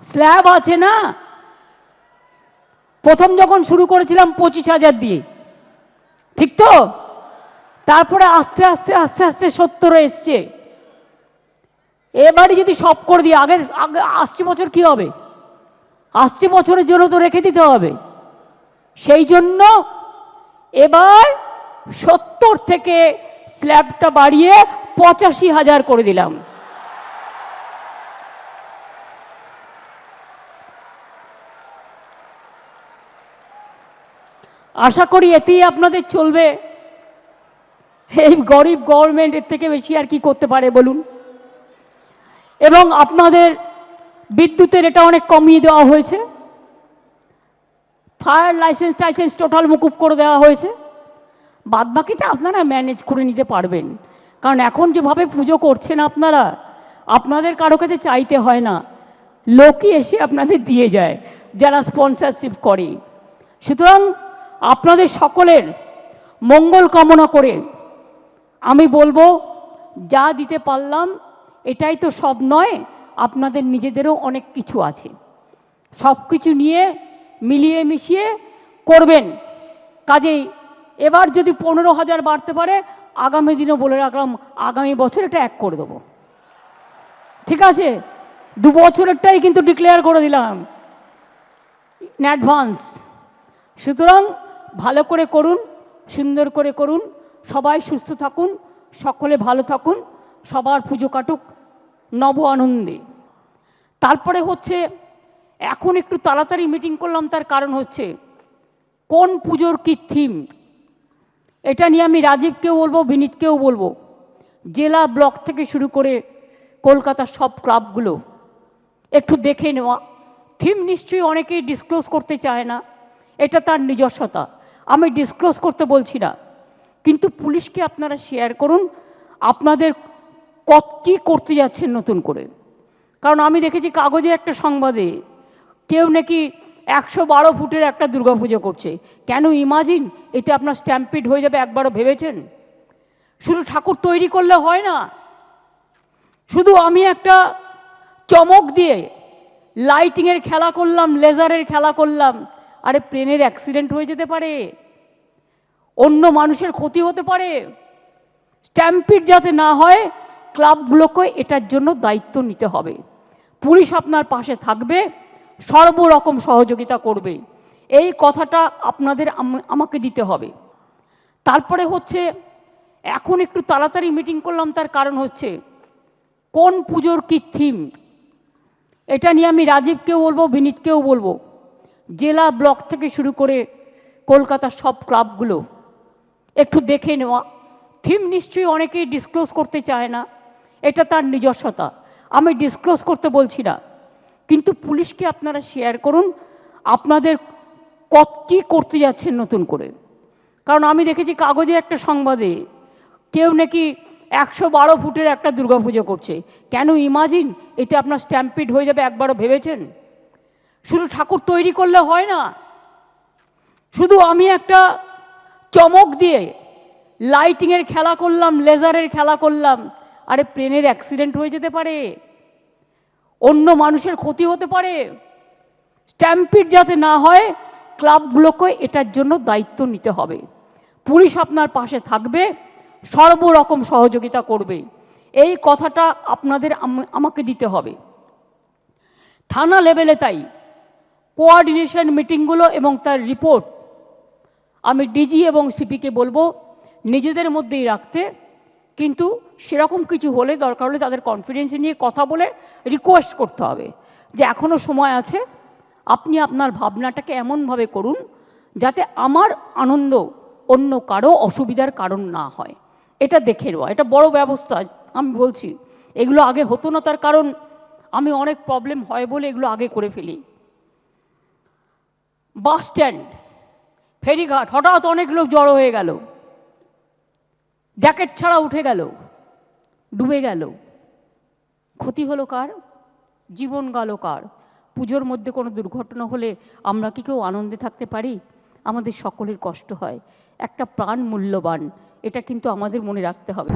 Slab আছে না। প্রথম যখন শুরু করেছিলাম 25,000 দিয়ে, ঠিক তো? তারপরে আস্তে আস্তে আস্তে আস্তে 70 এসছে। এবারে যদি সব করে দিই, আগে আসছে বছর কি হবে? আসছে বছরের জন্য তো রেখে দিতে হবে। সেই জন্য এবার 70 থেকে স্ল্যাবটা বাড়িয়ে 85,000 করে দিলাম। আশা করি এতেই আপনাদের চলবে। এই গরিব গভর্নমেন্ট এর থেকে বেশি আর কি করতে পারে বলুন? এবং আপনাদের বিদ্যুতের এটা অনেক কমিয়ে দেওয়া হয়েছে। ফায়ার লাইসেন্স টাইসেন্স টোটাল মুকুব করে দেওয়া হয়েছে। বাদবাকিটা আপনারা ম্যানেজ করে নিতে পারবেন। কারণ এখন যেভাবে পুজো করছেন আপনারা, আপনাদের কারো কাছে চাইতে হয় না, লোকই এসে আপনাদের দিয়ে যায় যারা স্পন্সরশিপ করে। সুতরাং আপনাদের সকলের মঙ্গল কামনা করে আমি বলবো, যা দিতে পারলাম এটাই তো সব নয়, আপনাদের নিজেদেরও অনেক কিছু আছে। সব কিছু নিয়ে মিলিয়ে মিশিয়ে করবেন। কাজেই এবার যদি 15,000 বাড়তে পারে, আগামী দিনও বলে রাখলাম, আগামী বছর এটা 1 করে দেবো। ঠিক আছে? 2 বছরেরটাই কিন্তু ডিক্লেয়ার করে দিলাম ইন অ্যাডভান্স। সুতরাং ভালো করে করুন, সুন্দর করে করুন, সবাই সুস্থ থাকুন, সকলে ভালো থাকুন, সবার পুজো কাটুক নব আনন্দে। তারপরে হচ্ছে, এখন একটু তাড়াতাড়ি মিটিং করলাম, তার কারণ হচ্ছে কোন পুজোর কি থিম, এটা নিয়ে আমি রাজীবকেও বলবো, বিনীতকেও বলবো। জেলা ব্লক থেকে শুরু করে কলকাতার সব ক্লাবগুলো একটু দেখে নেওয়া। থিম নিশ্চয়ই অনেকেই ডিসক্লোজ করতে চায় না, এটা তার নিজস্বতা, আমি ডিসক্লোজ করতে বলছি না। কিন্তু পুলিশকে আপনারা শেয়ার করুন আপনাদের কী করতে যাচ্ছেন নতুন করে। কারণ আমি দেখেছি কাগজে একটা সংবাদে কেউ নাকি 112 ফুটের একটা দুর্গাপুজো করছে। কেন? ইমাজিন, এতে আপনার স্ট্যাম্পিড হয়ে যাবে, একবারও ভেবেছেন? শুধু ঠাকুর তৈরি করলে হয় না, শুধু আমি একটা চমক দিয়ে লাইটিংয়ের খেলা করলাম, লেজারের খেলা করলাম, আরে প্লেনের অ্যাক্সিডেন্ট হয়ে যেতে পারে, অন্য মানুষের ক্ষতি হতে পারে। স্ট্যাম্পিড যাতে না হয়, ক্লাবগুলোকে এটার জন্য দায়িত্ব নিতে হবে। পুলিশ আপনার পাশে থাকবে, সর্বরকম সহযোগিতা করবে, এই কথাটা আপনাদের আমাকে দিতে হবে। তারপরে হচ্ছে, এখন একটু তাড়াতাড়ি মিটিং করলাম, তার কারণ হচ্ছে কোন পুজোর কি থিম, এটা নিয়ে আমি রাজীবকেও বলবো, বিনীতকেও বলবো। জেলা ব্লক থেকে শুরু করে কলকাতার সব ক্লাবগুলো একটু দেখে নেওয়া। থিম নিশ্চয়ই অনেকেই ডিসক্লোজ করতে চায় না, এটা তার নিজস্বতা, আমি ডিসক্লোজ করতে বলছি না। কিন্তু পুলিশকে আপনারা শেয়ার করুন আপনাদের কী করতে যাচ্ছেন নতুন করে। কারণ আমি দেখেছি কাগজে একটা সংবাদে কেউ নাকি 112 ফুটের একটা দুর্গাপুজো করছে। কেন? ইমাজিন, এতে আপনার স্ট্যাম্পিড হয়ে যাবে, একবারও ভেবেছেন? শুধু ঠাকুর তৈরি করলে হয় না, শুধু আমি একটা চমক দিয়ে লাইটিংয়ের খেলা করলাম, লেজারের খেলা করলাম, আরে প্লেনের অ্যাক্সিডেন্ট হয়ে যেতে পারে, অন্য মানুষের ক্ষতি হতে পারে। স্ট্যাম্পিড যাতে না হয়, ক্লাবগুলোকে এটার জন্য দায়িত্ব নিতে হবে। পুলিশ আপনার পাশে থাকবে, সর্বরকম সহযোগিতা করবে, এই কথাটা আপনাদের আমাকে দিতে হবে। থানা লেভেলে তাই কোঅর্ডিনেশন মিটিংগুলো এবং তার রিপোর্ট আমি ডিজি এবং সিপিকে বলবো নিজেদের মধ্যেই রাখতে। কিন্তু সেরকম কিছু হলে, দরকার হলে তাদের কনফিডেন্স নিয়ে কথা বলে রিকোয়েস্ট করতে হবে যে এখনো সময় আছে, আপনি আপনার ভাবনাটাকে এমনভাবে করুন যাতে আমার আনন্দ অন্য কারো অসুবিধার কারণ না হয়। এটা দেখে নেওয়া, এটা বড় ব্যবস্থা। আমি বলছি এগুলো আগে হতো না, তার কারণ আমি অনেক প্রবলেম হয় বলে এগুলো আগে করে ফেলি। বাস স্ট্যান্ড, ফেরিঘাট, হঠাৎ অনেক লোক জড়ো হয়ে গেল, জ্যাকেট ছাড়া উঠে গেল, ডুবে গেল, ক্ষতি হলো কার? জীবন গেল কার? পুজোর মধ্যে কোনো দুর্ঘটনা হলে আমরা কি কেউ আনন্দে থাকতে পারি? আমাদের সকলের কষ্ট হয়। একটা প্রাণ মূল্যবান, এটা কিন্তু আমাদের মনে রাখতে হবে।